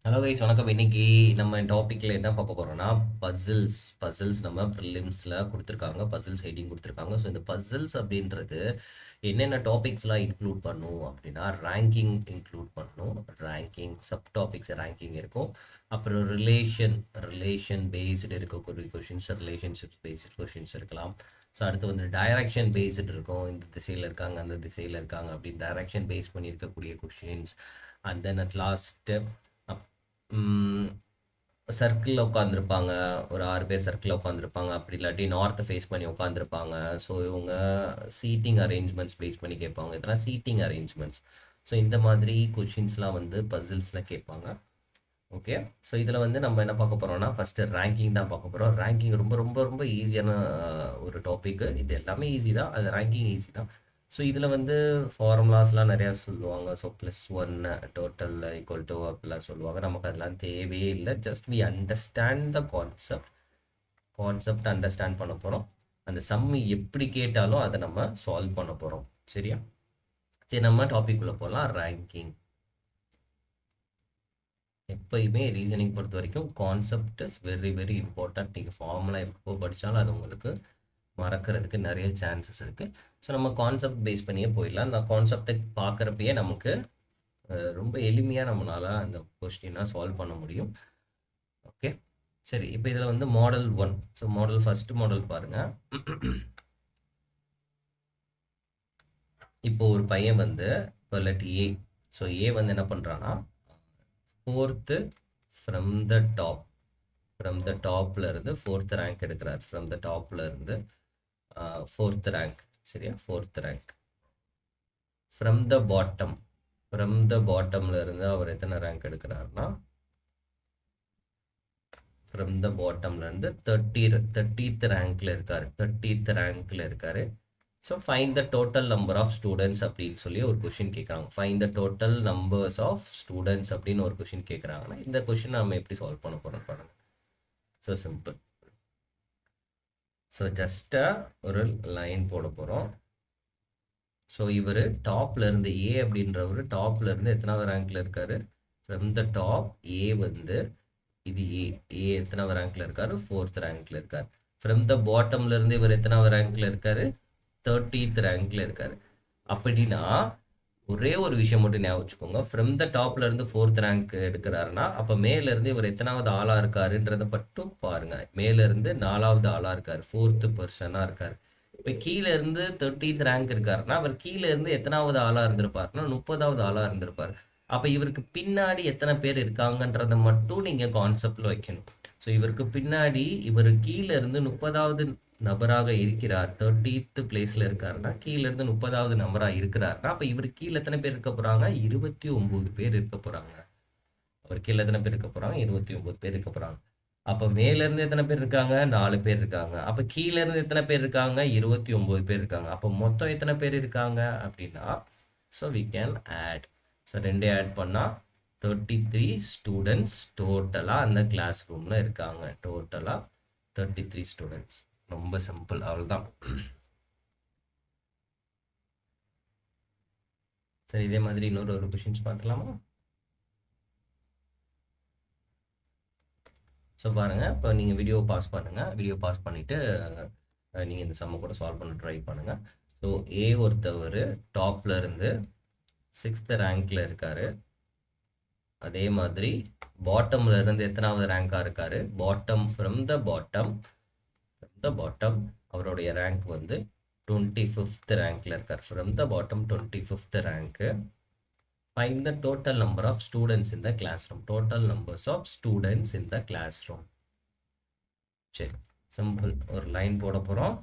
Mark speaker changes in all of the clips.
Speaker 1: Hello guys வணக்கம். இன்னைக்கு நம்ம டாப்பிக்கில் என்ன பார்க்க போகிறோம்னா பசில்ஸ் நம்ம ப்ரிலிம்ஸில் கொடுத்துருக்காங்க. பசில்ஸ் ஹெட்டிங் கொடுத்துருக்காங்க. ஸோ இந்த பசில்ஸ் அப்படின்றது என்னென்ன டாபிக்ஸ்லாம் இன்க்ளூட் பண்ணும் அப்படின்னா ரேங்கிங் இன்க்ளூட் பண்ணும். ரேங்கிங் சப் டாபிக்ஸ் ரேங்கிங் இருக்கும். அப்புறம் ரிலேஷன் பேஸ்டு இருக்கக்கூடிய கொஷின்ஸ், ரிலேஷன்ஷிப் பேஸ்டு கொஷின்ஸ் இருக்கலாம். ஸோ அடுத்து வந்து டைரக்ஷன் பேஸ்டு இருக்கும். இந்த திசையில் இருக்காங்க, அந்த திசையில் இருக்காங்க அப்படின்னு டைரக்ஷன் பேஸ் பண்ணி இருக்கக்கூடிய questions. And then at last சர்க்கிளில் உட்காந்துருப்பாங்க. ஒரு 6 பேர் சர்க்கிளில் உட்காந்துருப்பாங்க. அப்படி இல்லாட்டி நார்த்தை ஃபேஸ் பண்ணி உட்காந்துருப்பாங்க. ஸோ இவங்க சீட்டிங் அரேஞ்ச்மெண்ட்ஸ் பேஸ் பண்ணி கேட்பாங்க. இதெல்லாம் சீட்டிங் அரேஞ்ச்மெண்ட்ஸ். ஸோ இந்த மாதிரி கொஷின்ஸ்லாம் வந்து பசில்ஸில் கேட்பாங்க. ஓகே. ஸோ இதில் வந்து நம்ம என்ன பார்க்க போகிறோம்னா ஃபஸ்ட்டு ரேங்கிங் தான் பார்க்க போகிறோம். ரேங்கிங் ரொம்ப ரொம்ப ரொம்ப ஈஸியான ஒரு டாப்பிக்கு. இது எல்லாமே ஈஸி தான், அது ரேங்கிங் ஈஸி தான். ஸோ இதில் வந்து ஃபார்முலாஸ்லாம் நிறையா சொல்லுவாங்க. ஸோ +1 டோட்டல் ஈக்குவல் டு அப்படிலாம் சொல்லுவாங்க. நமக்கு அதெல்லாம் தேவையே இல்லை. Just we understand the concept understand பண்ண போகிறோம். அந்த சம்மு எப்படி கேட்டாலும் அதை நம்ம சால்வ் பண்ண போகிறோம். சரியா? சரி, நம்ம டாபிக் உள்ள போகலாம். ரேங்கிங். எப்பயுமே ரீசனிங் பொறுத்த வரைக்கும் concept is very very important. நீங்கள் ஃபார்முலா எப்போ படித்தாலும் அது உங்களுக்கு மறக்கிறதுக்கு நிறைய சான்சஸ் இருக்குது. ஸோ நம்ம கான்செப்ட் பேஸ் பண்ணியே போயிடலாம். அந்த கான்செப்டை பார்க்குறப்பயே நமக்கு ரொம்ப எளிமையாக நம்மளால் அந்த கொஸ்டினாக சால்வ் பண்ண முடியும். ஓகே, சரி. இப்போ இதில் வந்து மாடல் 1. ஸோ ஃபஸ்ட்டு மாடல் பாருங்கள். இப்போ ஒரு பையன் வந்து இப்போ லெட் ஏ. ஸோ ஏ வந்து என்ன பண்ணுறான்னா 4th ஃப்ரம் த டாப்ல இருந்து 4th ரேங்க் எடுக்கிறார். ஃப்ரம் த டாப்ல இருந்து 4th ரேங்க். சரியா? 4th rank. ஃப்ரம் த பாட்டம்ல இருந்து அவர் எத்தனை ரேங்க் எடுக்கிறாருன்னா ஃப்ரம் த பாட்டம்ல இருந்து 30th ரேங்க்ல இருக்காரு. So find the total number of students அப்படின்னு சொல்லி ஒரு கொஷின் கேட்குறாங்க. Find the total numbers of students அப்படின்னு ஒரு கொஷின் கேட்குறாங்கன்னா இந்த கொஷின் நம்ம எப்படி சால்வ் பண்ண போகிறோம் பாருங்க. So simple. ஸோ ஜஸ்ட்டாக ஒரு லைன் போட போகிறோம். ஸோ இவர் டாப்ல இருந்து ஏ அப்படின்றவர் டாப்ல இருந்து எத்தனாவது ரேங்க்ல இருக்காரு? ஃப்ரம் த டாப் ஏ வந்து இது ஏ எத்தனாவது ரேங்க்ல இருக்காரு? 4th ரேங்க்ல இருக்காரு. ஃப்ரம் த பாட்டம்ல இருந்து இவர் எத்தனாவது ரேங்க்ல இருக்காரு? 30th ரேங்க்ல இருக்காரு. அப்படின்னா ஒரே ஒரு விஷயம் மட்டும் ஞாபகம் வச்சுக்கோங்க. ஃப்ரம் த டாப்ல இருந்து 4th ரேங்க் எடுக்கிறாருன்னா அப்போ மேல இருந்து இவர் எத்தனாவது ஆளா இருக்காருன்றத மட்டும் பாருங்க. மேல இருந்து 4வது ஆளா இருக்காரு, 4th பர்சனா இருக்காரு. இப்போ கீழே இருந்து 30th ரேங்க் இருக்காருன்னா அவர் கீழே இருந்து எத்தனாவது ஆளா இருந்திருப்பாருன்னா 30வது ஆளா இருந்திருப்பாரு. அப்போ இவருக்கு பின்னாடி எத்தனை பேர் இருக்காங்கன்றத மட்டும் நீங்க கான்செப்ட்ல வைக்கணும். ஸோ இவருக்கு பின்னாடி இவர் கீழே இருந்து 30வது நபராக இருக்கிறார். 30th பிளேஸ்ல இருக்காருன்னா கீழே இருந்து 30வது நபராக இருக்கிறாருன்னா அப்போ இவர் கீழே எத்தனை பேர் இருக்க போறாங்க? 29 பேர் இருக்க போறாங்க. அவர் கீழே எத்தனை பேர் இருக்க போறாங்க? 29 பேர் இருக்க போறாங்க. அப்போ மேல இருந்து எத்தனை பேர் இருக்காங்க? 4 பேர் இருக்காங்க. அப்போ கீழே இருந்து எத்தனை பேர் இருக்காங்க? 29 பேர் இருக்காங்க. அப்போ மொத்தம் எத்தனை பேர் இருக்காங்க அப்படின்னா so we can add. So 2 add பண்ணா 33 ஸ்டூடெண்ட்ஸ் டோட்டலாக அந்த கிளாஸ் ரூமில் இருக்காங்க. டோட்டலாக 33 ஸ்டூடெண்ட்ஸ். ரொம்ப சிம்பிள், அவ்வளோதான். சரி, இதே மாதிரி இன்னொரு கொஷின்ஸ் பார்த்துலாமா? ஸோ பாருங்கள், இப்போ நீங்கள் வீடியோ பாஸ் பண்ணுங்கள். வீடியோ பாஸ் பண்ணிவிட்டு நீங்கள் இந்த சம்மை கூட சால்வ் பண்ண ட்ரை பண்ணுங்கள். ஸோ ஏ ஒருத்தவர் டாப்ல இருந்து 6th ரேங்க்ல இருக்காரு. அதே மாதிரி பாட்டம்ல இருந்து எத்தனாவது ரேங்காக இருக்காரு? ஃப்ரம் த பாட்டம் அவருடைய ரேங்க் வந்து 25th ரேங்க்ல இருக்கார். From the bottom 25th rank. Find the total number of students in the classroom. Total numbers of students in the classroom. சரி, சிம்பிள். ஒரு லைன் போட போகிறோம்.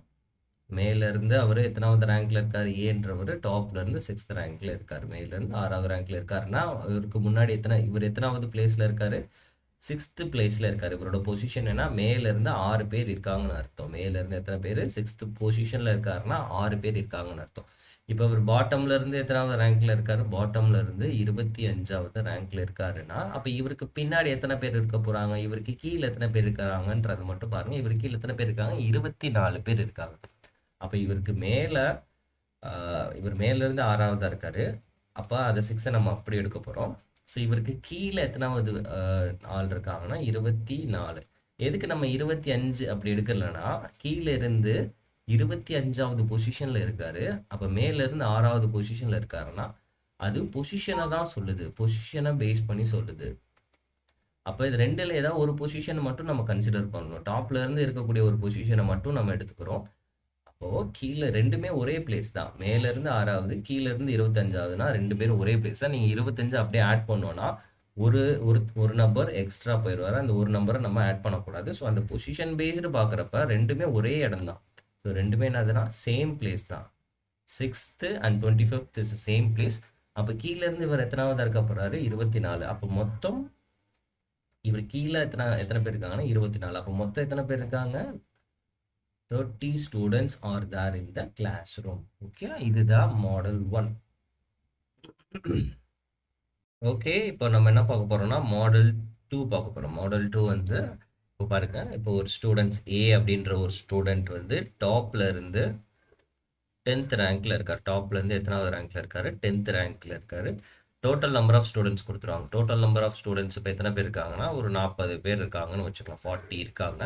Speaker 1: மேலேருந்து அவர் எத்தனாவது ரேங்க்ல இருக்கார்? ஏன்றவர் டாப்ல இருந்து 6th ரேங்க்ல இருக்கார். மேலேருந்து 6வது ரேங்க்ல இருக்காருன்னா இவருக்கு முன்னாடி இவர் எத்தனாவது பிளேஸ்ல இருக்காரு? 6th பிளேஸ்ல இருக்காரு. இவரோட பொசிஷன் என்ன? மேலேருந்து 6 பேர் இருக்காங்கன்னு அர்த்தம். மேலேருந்து எத்தனை பேர்? 6th பொசிஷன்ல இருக்காருன்னா 6 பேர் இருக்காங்கன்னு அர்த்தம். இப்போ இவர் பாட்டம்ல இருந்து எத்தனாவது ரேங்க்ல இருக்காரு? பாட்டம்ல இருந்து 25வது ரேங்க்ல இருக்காருன்னா அப்போ இவருக்கு பின்னாடி எத்தனை பேர் இருக்க போறாங்க? இவருக்கு கீழே எத்தனை பேர் இருக்காங்கன்றது மட்டும் பாருங்க. இவருக்கு கீழே எத்தனை பேர் இருக்காங்க? 24 பேர் இருக்காங்க. அப்போ இவருக்கு மேலே இவர் மேலேருந்து 6வதா இருக்காரு. அப்போ அதை 6 நம்ம அப்படி எடுக்க போகிறோம். ஸோ இவருக்கு கீழே எத்தனாவது ஆள் இருக்காங்கன்னா 24. எதுக்கு நம்ம 25 அப்படி எடுக்கலன்னா கீழே இருந்து 25வது பொசிஷனில் இருக்காரு. அப்போ மேலேருந்து 6வது பொசிஷனில் இருக்காருன்னா அது பொசிஷனை தான் சொல்லுது, பொசிஷனை பேஸ் பண்ணி சொல்லுது. அப்போ இது ரெண்டில் ஏதாவது ஒரு பொசிஷன் மட்டும் நம்ம கன்சிடர் பண்ணணும். டாப்ல இருந்து இருக்கக்கூடிய ஒரு பொசிஷனை மட்டும் நம்ம எடுத்துக்கிறோம். அப்போது கீழே ரெண்டுமே ஒரே பிளேஸ் தான். மேலேருந்து 6வது, கீழேருந்து 25ஆவதுனா 2 பேரும் ஒரே பிளேஸ் தான். நீங்கள் 25 அப்படியே ஆட் பண்ணோன்னா ஒரு ஒரு ஒரு நம்பர் எக்ஸ்ட்ரா போயிடுவார். அந்த ஒரு நம்பரை நம்ம ஆட் பண்ணக்கூடாது. ஸோ அந்த பொசிஷன் பேஸ்டு பார்க்குறப்ப ரெண்டுமே ஒரே இடம் தான். ஸோ ரெண்டுமே என்னதுன்னா சேம் பிளேஸ் தான். 6th and 25th is same place. அப்போ கீழேருந்து இவர் எத்தனாவது இருக்க போகிறாரு? 24. அப்போ மொத்தம் இவர் கீழே எத்தனை பேர் இருக்காங்கன்னா 24. அப்போ மொத்தம் எத்தனை பேர் இருக்காங்க? 30 students are there in the classroom. Okay, இதுதான் மாடல் 1. ஓகே, இப்போ நம்ம என்ன பார்க்க போறோம்னா மாடல் 2 பார்க்க போறோம். மாடல் 2 வந்து இப்போ பாருங்க, இப்போ ஒரு ஸ்டூடெண்ட்ஸ் ஏ அப்படின்ற ஒரு ஸ்டூடெண்ட் வந்து டாப்ல இருந்து 10th ரேங்க்ல இருக்கார். டாப்ல இருந்து எத்தனாவது ரேங்க்ல இருக்காரு? 10th ரேங்க்ல இருக்காரு. டோட்டல் நம்பர் ஆஃப் ஸ்டூடெண்ட்ஸ் கொடுத்துருவாங்க. டோட்டல் நம்பர் ஆஃப் ஸ்டூடெண்ட்ஸ் இப்போ எத்தனை பேர் இருக்காங்கன்னா ஒரு 40 பேர் இருக்காங்கன்னு வச்சுக்கலாம். 40 இருக்காங்க.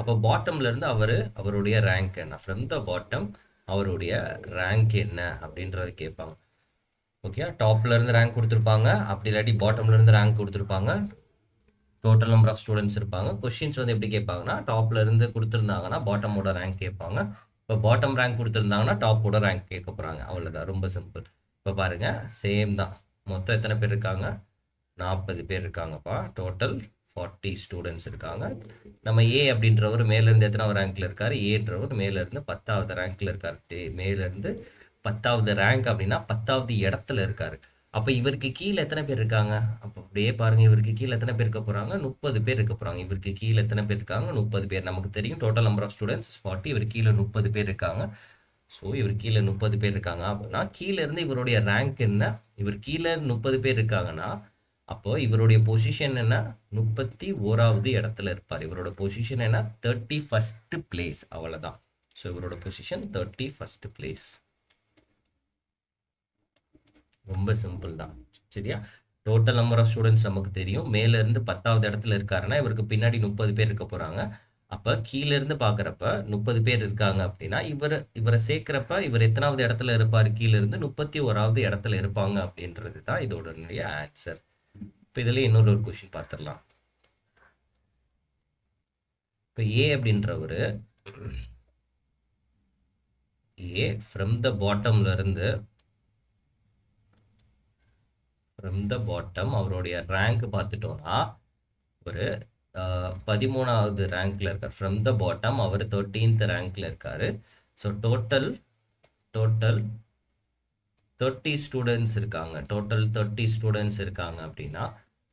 Speaker 1: அப்போ பாட்டம்ல இருந்து அவருடைய ரேங்க் என்ன? ஃப்ரம் த பாட்டம் அவருடைய ரேங்க் என்ன அப்படின்றத கேட்பாங்க. ஓகே, டாப்ல இருந்து ரேங்க் கொடுத்துருப்பாங்க, அப்படி இல்லாட்டி பாட்டம்ல இருந்து ரேங்க் கொடுத்துருப்பாங்க. டோட்டல் நம்பர் ஆஃப் ஸ்டூடெண்ட்ஸ் இருப்பாங்க. கொஸ்டின்ஸ் வந்து எப்படி கேட்பாங்கன்னா டாப்ல இருந்து கொடுத்துருந்தாங்கன்னா பாட்டமோட ரேங்க் கேட்பாங்க. இப்போ பாட்டம் ரேங்க் கொடுத்துருந்தாங்கன்னா டாப்போட ரேங்க் கேட்க போறாங்க. அவ்வளோதான், ரொம்ப சிம்பிள். இப்போ பாருங்க, சேம் தான். மொத்தம் எத்தனை பேர் இருக்காங்க? 40 பேர் இருக்காங்கப்பா. டோட்டல் 40 ஸ்டூடெண்ட்ஸ் இருக்காங்க. நம்ம ஏ அப்படின்றவர் மேலேருந்து எத்தனாவது ரேங்க்ல இருக்காரு? ஏன்றவர் மேலேருந்து 10வது ரேங்க்ல இருக்காரு. மேலேருந்து 10வது ரேங்க் அப்படின்னா 10வது இடத்துல இருக்காரு. அப்போ இவருக்கு கீழே எத்தனை பேர் இருக்காங்க? அப்போ அப்படியே பாருங்க, இவருக்கு கீழே எத்தனை பேர் இருக்க போறாங்க? 30 பேர் இருக்க போறாங்க. இவருக்கு கீழே எத்தனை பேர் இருக்காங்க? 30 பேர். நமக்கு தெரியும் டோட்டல் நம்பர் ஆஃப் ஸ்டூடெண்ட்ஸ் 40. இவர் கீழே 30 பேர் இருக்காங்க. ஸோ இவர் கீழே 30 பேர் இருக்காங்க அப்படின்னா கீழே இருந்து இவருடைய ரேங்க் என்ன? இவர் கீழே 30 பேர் இருக்காங்கன்னா அப்போ இவருடைய பொசிஷன் என்ன? 31வது இடத்துல இருப்பார். இவரோட பொசிஷன் என்ன? 31st place. அவ்வளோதான். ஸோ இவரோட பொசிஷன் 31st பிளேஸ். ரொம்ப சிம்பிள் தான், சரியா? டோட்டல் நம்பர் ஆஃப் ஸ்டூடெண்ட்ஸ் நமக்கு தெரியும். மேல இருந்து 10வது இடத்துல இருக்காருன்னா இவருக்கு பின்னாடி 30 பேர் இருக்க போறாங்க. அப்ப கீழ இருந்து பாக்குறப்ப 30 பேர் இருக்காங்க அப்படின்னா இவரை சேர்க்கிறப்ப இவர் எத்தனாவது இடத்துல இருப்பாரு? கீழ இருந்து 31வது இடத்துல இருப்பாங்க அப்படின்றது தான் இதோட ஆன்சர். இப்ப இதுல இன்னொரு கொஸ்டின் பார்த்துடலாம். இப்ப ஏ அப்படின்றவரு ஏ ஃப்ரம் த பாட்டம்ல இருந்து அவருடைய ரேங்க் பார்த்துட்டோம்னா ஒரு 13வது ரேங்க்ல இருக்கார். From the bottom our 13th ரேங்க்ல இருக்காரு. ஸோ டோட்டல் 30 ஸ்டூடெண்ட்ஸ் இருக்காங்க. டோட்டல் 30 ஸ்டூடெண்ட்ஸ் இருக்காங்க அப்படின்னா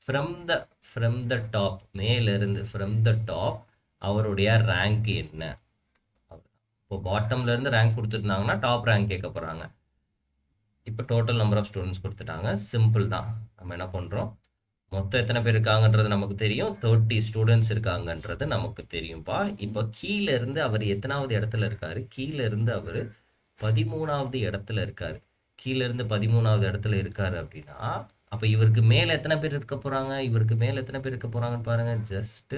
Speaker 1: ஃப்ரம் த டாப், மேலிருந்து ஃப்ரம் த டாப் அவருடைய ரேங்க் என்ன? இப்போ பாட்டம்ல இருந்து ரேங்க் கொடுத்துருந்தாங்கன்னா டாப் ரேங்க் கேட்க போறாங்க. இப்போ டோட்டல் நம்பர் ஆஃப் ஸ்டூடெண்ட்ஸ் கொடுத்துட்டாங்க. சிம்பிள் தான். நம்ம என்ன பண்ணுறோம்? மொத்தம் எத்தனை பேர் இருக்காங்கன்றது நமக்கு தெரியும். 30 ஸ்டூடெண்ட்ஸ் இருக்காங்கன்றது நமக்கு தெரியும்ப்பா. இப்போ கீழே இருந்து அவர் எத்தனாவது இடத்துல இருக்காரு? கீழே இருந்து அவர் 13வது இடத்துல இருக்காரு. கீழே இருந்து 13வது இடத்துல இருக்காரு அப்படின்னா அப்போ இவருக்கு மேலே எத்தனை பேர் இருக்க போகிறாங்க? இவருக்கு மேலே எத்தனை பேர் இருக்க போகிறாங்கன்னு பாருங்க. Just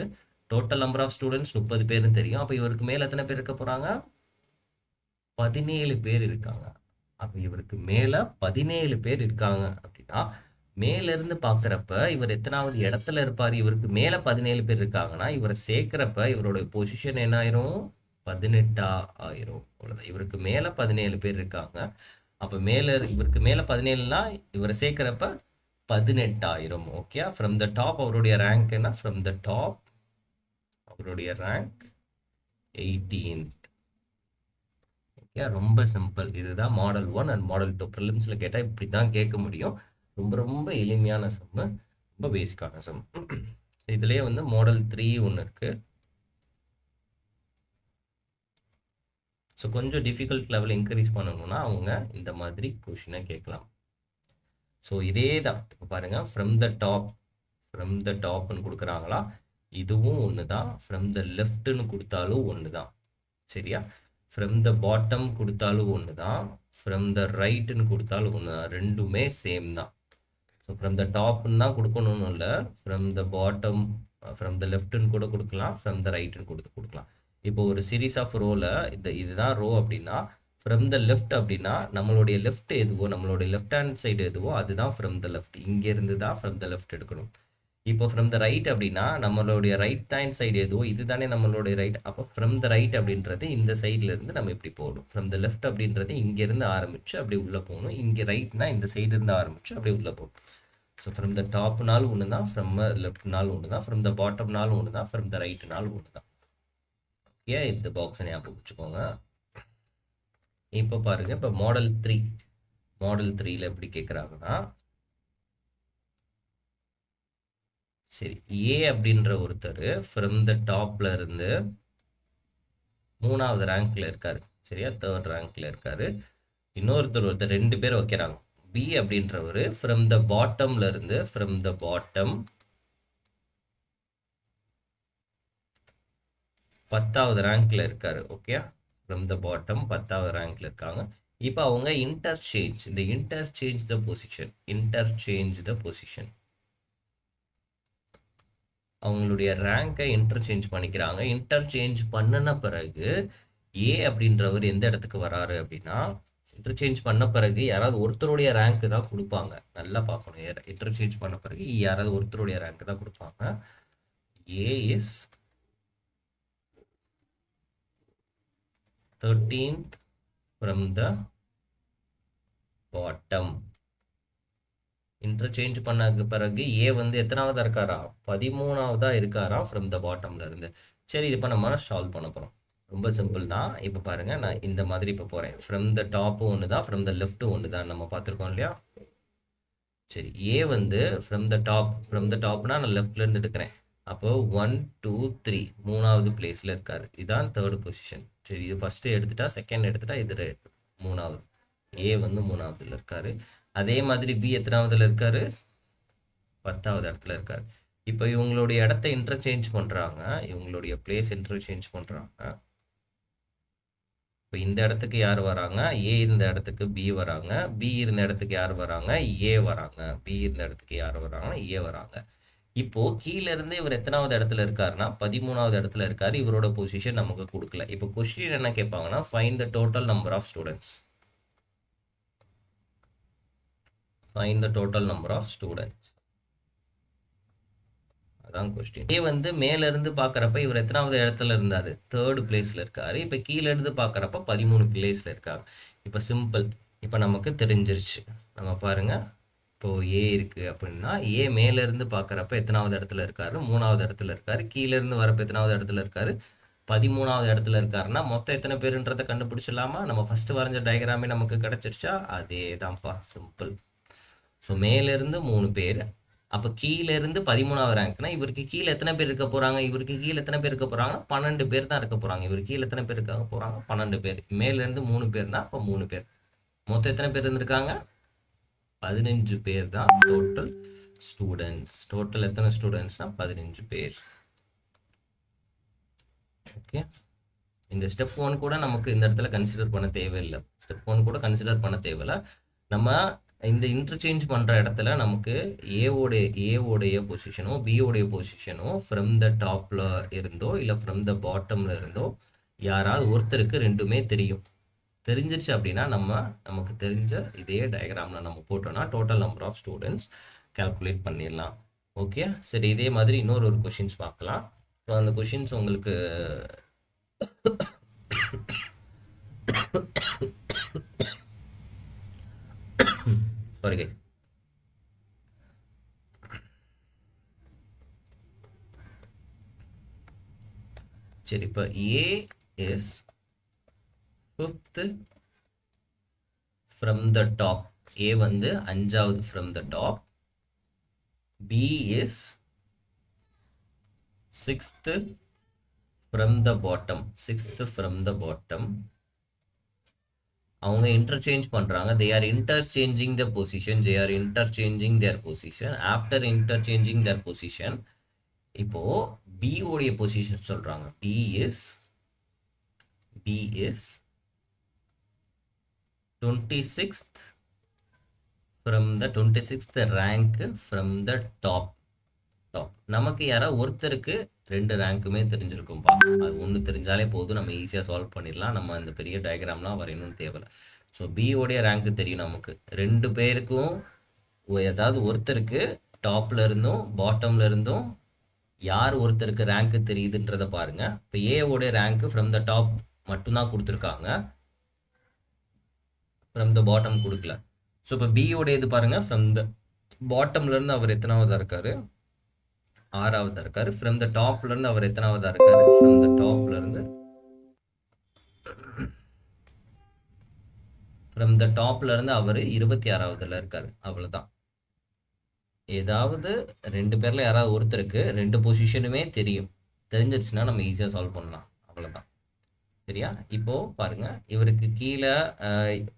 Speaker 1: total number of students 30 பேர்னு தெரியும். அப்போ இவருக்கு மேலே எத்தனை பேர் இருக்க போகிறாங்க? 17 பேர் இருக்காங்க. அப்போ இவருக்கு மேலே 17 பேர் இருக்காங்க அப்படின்னா மேலிருந்து பார்க்குறப்ப இவர் எத்தனாவது இடத்துல இருப்பார்? இவருக்கு மேலே 17 பேர் இருக்காங்கன்னா இவரை சேர்க்குறப்ப இவரோட பொசிஷன் என்ன ஆயிரும்? 18 ஆயிரும். அவ்வளோதான். இவருக்கு மேலே 17 பேர் இருக்காங்க. அப்போ இவருக்கு மேலே 17னா இவரை சேர்க்குறப்ப 18 ஆயிரும். ஓகே, ஃப்ரம் த டாப் அவருடைய ரேங்க் என்ன? ஃப்ரம் த டாப் அவருடைய ரேங்க் 18th. ஓகே, ரொம்ப சிம்பிள். இதுதான் மாடல் 1 அண்ட் மாடல் 2. ப்ரிலிம்ஸில் கேட்டால் இப்படி தான் கேட்க முடியும். ரொம்ப ரொம்ப எளிமையான சம்மு, ரொம்ப பேசிக்கான சம். இதுலேயே வந்து மாடல் 3 ஒன்று இருக்கு. ஸோ கொஞ்சம் டிஃபிகல்ட் லெவல் இன்க்ரீஸ் பண்ணணும்னா அவங்க இந்த மாதிரி கொஷினை கேட்கலாம். ஸோ இதே தான். இப்போ பாருங்க, ஃப்ரம் த டாப்னு கொடுக்குறாங்களா? இதுவும் ஒன்று தான். ஃப்ரம் த லெஃப்ட்னு கொடுத்தாலும் ஒன்று தான், சரியா? ஃப்ரம் த பாட்டம் கொடுத்தாலும் ஒன்று தான். ஃப்ரம் த ரைட்டுன்னு கொடுத்தாலும் ஒன்று தான். ரெண்டுமே சேம் தான். ஸோ ஃப்ரம் த டாப்னு தான் கொடுக்கணும்னு இல்லை, from the bottom, from the லெஃப்ட்னு கூட கொடுக்கலாம், ஃப்ரம் த ரைட்டுன்னு கொடுக்கலாம். இப்போ ஒரு சீரீஸ் ஆஃப் ரோவில் இதுதான் ரோ அப்படின்னா, ஃப்ரம் த லெஃப்ட் அப்படின்னா நம்மளுடைய லெஃப்ட் எதுவோ, நம்மளுடைய லெஃப்ட் ஹேண்ட் சைடு எதுவோ அதுதான் ஃப்ரம் த லெஃப்ட். இங்கேருந்து தான் ஃப்ரம் த லெஃப்ட் எடுக்கணும். இப்போ ஃப்ரம் த ரைட் அப்படின்னா நம்மளுடைய ரைட் ஹேண்ட் சைடு எதுவோ இதுதானே நம்மளுடைய ரைட். அப்போ ஃப்ரம் த ரைட் அப்படின்றது இந்த சைடில் இருந்து நம்ம எப்படி போகணும். ஃப்ரம் த லெஃப்ட் அப்படின்றது இங்கேருந்து ஆரம்பித்து அப்படி உள்ளே போகணும். இங்கே ரைட்னா இந்த சைடு இருந்து ஆரம்பித்து அப்படி உள்ளே போகணும். ஸோ ஃப்ரம் த டாப்னாலும் ஒன்று தான், ஃப்ரம் லெஃப்ட்னாலும் ஒன்று தான், ஃப்ரம் த பாட்டம்னாலும் ஒன்று தான், ஃப்ரம் த ரைட்னாலும் ஒன்று தான். ஓகே, இந்த பாக்ஸை ஞாபகம் வச்சுக்கோங்க. இப்போ பாருங்கள், இப்போ மாடல் 3ல் எப்படி கேட்குறாங்கன்னா, சரி ஏ அப்படின்ற ஒருத்தர் ஃப்ரம் த டாப்ல இருந்து 3வது ரேங்க்ல இருக்காரு, சரியா 3rd ரேங்க்ல இருக்காரு. இன்னொருத்தர் 2 பேர் வைக்கிறாங்க. பி அப்படின்றவர் ஃப்ரம் த பாட்டம்ல இருந்து, ஃப்ரம் த பாட்டம் 10வது ரேங்க்ல இருக்காரு. ஓகே, ஃப்ரம் த பாட்டம் 10வது ரேங்க்ல இருக்காங்க. இப்போ அவங்க இன்டர்சேஞ்ச் த பொசிஷன், அவங்களுடைய ரேங்கை இன்டர்சேஞ்ச் பண்ணிக்கிறாங்க. இன்டர்சேஞ்ச் பண்ணின பிறகு ஏ அப்படின்றவர் எந்த இடத்துக்கு வராரு அப்படின்னா, இன்டர்சேஞ்ச் பண்ண பிறகு யாராவது ஒருத்தருடைய ரேங்க் தான் கொடுப்பாங்க. நல்லா பார்க்கணும், இன்டர்சேஞ்ச் பண்ண பிறகு யாராவது ஒருத்தருடைய ரேங்க் தான் கொடுப்பாங்க. A is 13th from the bottom. Interchange பண்ண பிறகு ஏ வந்து எத்தனாவதா இருக்காரா, 13வதா இருக்காரா ஃப்ரம் த பாட்டம்ல இருந்து. சரி, இது இப்போ நம்ம சால்வ் பண்ண போகிறோம். ரொம்ப சிம்பிள் தான். இப்போ பாருங்க, நான் இந்த மாதிரி இப்போ போகிறேன். ஃப்ரம் த டாப்பும் ஒன்று தான், ஃப்ரம் த லெஃப்ட்டும் ஒன்று தான், நம்ம பார்த்துருக்கோம் இல்லையா. சரி, ஏ வந்து ஃப்ரம் த டாப்னா நான் லெஃப்ட்ல இருந்து எடுக்கிறேன். அப்போ 1 2 3 3வது பிளேஸில் இருக்காரு. இதுதான் 3rd பொசிஷன். சரி, இது ஃபஸ்ட்டு எடுத்துட்டா, செகண்ட் எடுத்துட்டா, இது 3வது. ஏ வந்து 3வதுல இருக்காரு. அதே மாதிரி பி எத்தனாவதுல இருக்காரு, 10வது இடத்துல இருக்காரு. இப்போ இவங்களுடைய இடத்த இன்டர்சேஞ்ச் பண்ணுறாங்க, இவங்களுடைய பிளேஸ் இன்டர்சேஞ்ச் பண்ணுறாங்க. இப்போ இந்த இடத்துக்கு யார் வராங்க, ஏ இருந்த இடத்துக்கு பி வராங்க, பி இருந்த இடத்துக்கு யார் வராங்க, ஏ வராங்க, பி இருந்த இடத்துக்கு யார் வராங்க, ஏ வராங்க. இப்போ கீழே இருந்து இவர் எத்தனாவது இடத்துல இருக்காருன்னா 13வது இடத்துல இருக்காரு. இவரோட பொசிஷன் நமக்கு கொடுக்கல. இப்போ கொஸ்டின் என்ன கேட்பாங்கன்னா, find the total number of students. Find the total number of students, அதான் கொஸ்டின். ஏ வந்து மேல இருந்து பார்க்குறப்ப இவர் எத்தனாவது இடத்துல இருந்தார், 3rd பிளேஸ்ல இருக்காரு. இப்போ கீழே இருந்து பார்க்குறப்ப 13 பிளேஸ்ல இருக்காங்க. இப்போ சிம்பிள், இப்போ நமக்கு தெரிஞ்சிருச்சு. நம்ம பாருங்க, இப்போ ஏ இருக்குது அப்படின்னா ஏ மேலேருந்து பார்க்குறப்ப எத்தனாவது இடத்துல இருக்காரு, 3வது இடத்துல இருக்காரு. கீழேருந்து வரப்போ எத்தனாவது இடத்துல இருக்காரு, 13வது இடத்துல இருக்காருன்னா மொத்தம் எத்தனை பேருன்றதை கண்டுபிடிச்சிடலாமா. நம்ம ஃபஸ்ட்டு வரைஞ்ச டயக்ராமே நமக்கு கிடச்சிருச்சா. அதே தான்ப்பா, சிம்பிள். ஸோ மேலேருந்து 3 பேர், அப்போ கீழேருந்து 13வது ரேங்க்னா இவருக்கு கீழே எத்தனை பேர் இருக்க போகிறாங்க, இவருக்கு கீழே எத்தனை பேர் இருக்க போகிறாங்கன்னா 12 பேர் தான் இருக்க போகிறாங்க. இவர் கீழே எத்தனை பேர் இருக்க போகிறாங்க, 12 பேர். மேலேருந்து 3 பேர்னா அப்போ 3 பேர். மொத்தம் எத்தனை பேர் இருந்திருக்காங்க, 15 பேர் தான் டோட்டல் ஸ்டூடெண்ட்ஸ். டோட்டல் எத்தனை ஸ்டூடெண்ட்ஸ்னா 15 பேர். ஓகே, இந்த ஸ்டெப் 1 கூட நமக்கு இந்த இடத்துல கன்சிடர் பண்ண தேவையில்லை. ஸ்டெப் 1 கூட கன்சிடர் பண்ண தேவையில்லை. நம்ம இந்த இன்டர்சேஞ்ச் பண்ணுற இடத்துல நமக்கு ஏவோடைய பொசிஷனோ பியோடைய பொசிஷனோ ஃப்ரம் த டாப்பில் இருந்தோ இல்லை ஃப்ரம் த பாட்டமில் இருந்தோ யாராவது ஒருத்தருக்கு ரெண்டுமே தெரியும். தெரிஞ்சிருச்சு அப்படின்னா நமக்கு தெரிஞ்ச இதே டயக்ராமில் நம்ம போட்டோம்னா total number of students calculate பண்ணிடலாம். ஓகே, சரி, இதே மாதிரி இன்னொரு கொஷின்ஸ் பார்க்கலாம். ஸோ அந்த கொஷின்ஸ் உங்களுக்கு சாரி சரி, இப்போ A is 5th from the top. A வந்து 5வது from the top. B is 6th from the bottom. 6th from the bottom. அவங்க இன்டர்சேஞ்ச் பண்ணுறாங்க. They are interchanging the position. They are interchanging their position. After interchanging their position, இப்போது B உடைய position சொல்கிறாங்க. B is 26th from the 26th rank from the top. நமக்கு யாராவது ஒருத்தருக்கு 2 ரேங்க்குமே தெரிஞ்சிருக்கும்பா. அது ஒன்று தெரிஞ்சாலே போதும், நம்ம ஈஸியாக சால்வ் பண்ணிடலாம். நம்ம அந்த பெரிய டயக்ராம்லாம் வரையணும்னு தேவையில்ல. ஸோ பியோடைய ரேங்க்கு தெரியும் நமக்கு. 2 பேருக்கும் ஏதாவது ஒருத்தருக்கு டாப்ல இருந்தும் பாட்டம்ல இருந்தும் யார் ஒருத்தருக்கு ரேங்க்கு தெரியுதுன்றதை பாருங்க. இப்போ ஏவோடைய ரேங்க்கு ஃப்ரம் த டாப் மட்டும்தான் கொடுத்துருக்காங்க, ஃப்ரம் த பாட்டம் கொடுக்கல. ஸோ இப்போ பியோடைய இது பாருங்க, ஃப்ரம் த பாட்டம்ல இருந்து அவர் எத்தனாவதா இருக்காரு, 6வதா இருக்காரு. ஃப்ரம் த டாப்ல இருந்து அவர் எத்தனாவதா இருக்காரு, ஃப்ரம் த டாப்ல இருந்து அவர் 26வதுல இருக்காரு. அவ்வளவுதான். ஏதாவது 2 பேர்ல யாராவது ஒருத்தருக்கு 2 பொசிஷனுமே தெரிஞ்சிருச்சுன்னா நம்ம ஈஸியா சால்வ் பண்ணலாம். அவ்வளவுதான். சரியா? இப்போ பாருங்க, இவருக்கு கீழே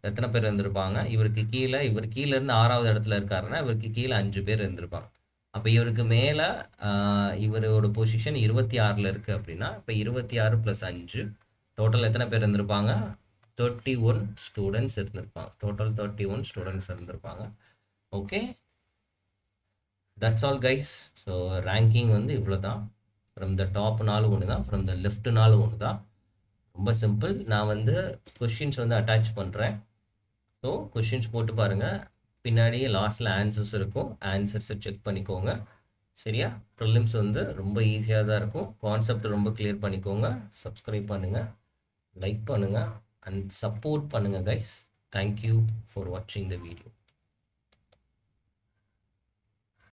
Speaker 1: எத்தனை பேர் இருந்திருப்பாங்க, இவருக்கு கீழே, இவர் கீழே இருந்து 6வது இடத்துல இருக்காருன்னா இவருக்கு கீழே 5 பேர் இருந்திருப்பாங்க. அப்போ இவருக்கு மேலே இவரோட பொசிஷன் 26ல் இருக்குது அப்படின்னா இப்போ 26 + 5 டோட்டல் எத்தனை பேர் இருந்திருப்பாங்க, 31 ஸ்டூடெண்ட்ஸ் இருந்திருப்பாங்க. டோட்டல் 31 ஸ்டூடெண்ட்ஸ் இருந்திருப்பாங்க. Okay, that's all guys. So ranking வந்து இவ்வளோ தான். ஃப்ரம் த டாப்னாலும் ஒன்று தான், ஃப்ரம் த லெஃப்ட்னாலும் ஒன்று தான். ரொம்ப சிம்பிள். நான் வந்து கொஷின்ஸ் வந்து அட்டாச் பண்ணுறேன். ஸோ கொஷின்ஸ் போட்டு பாருங்கள். பின்னாடியே லாஸ்ட்டில் ஆன்சர்ஸ் இருக்கும், ஆன்சர்ஸை செக் பண்ணிக்கோங்க. சரியா? ப்ரிலிம்ஸ் வந்து ரொம்ப ஈஸியாக தான் இருக்கும். கான்செப்ட் ரொம்ப கிளியர் பண்ணிக்கோங்க. சப்ஸ்கிரைப் பண்ணுங்கள், லைக் பண்ணுங்கள் அண்ட் சப்போர்ட் பண்ணுங்கள் கைஸ். தேங்க்யூ ஃபார் வாட்சிங் த வீடியோ.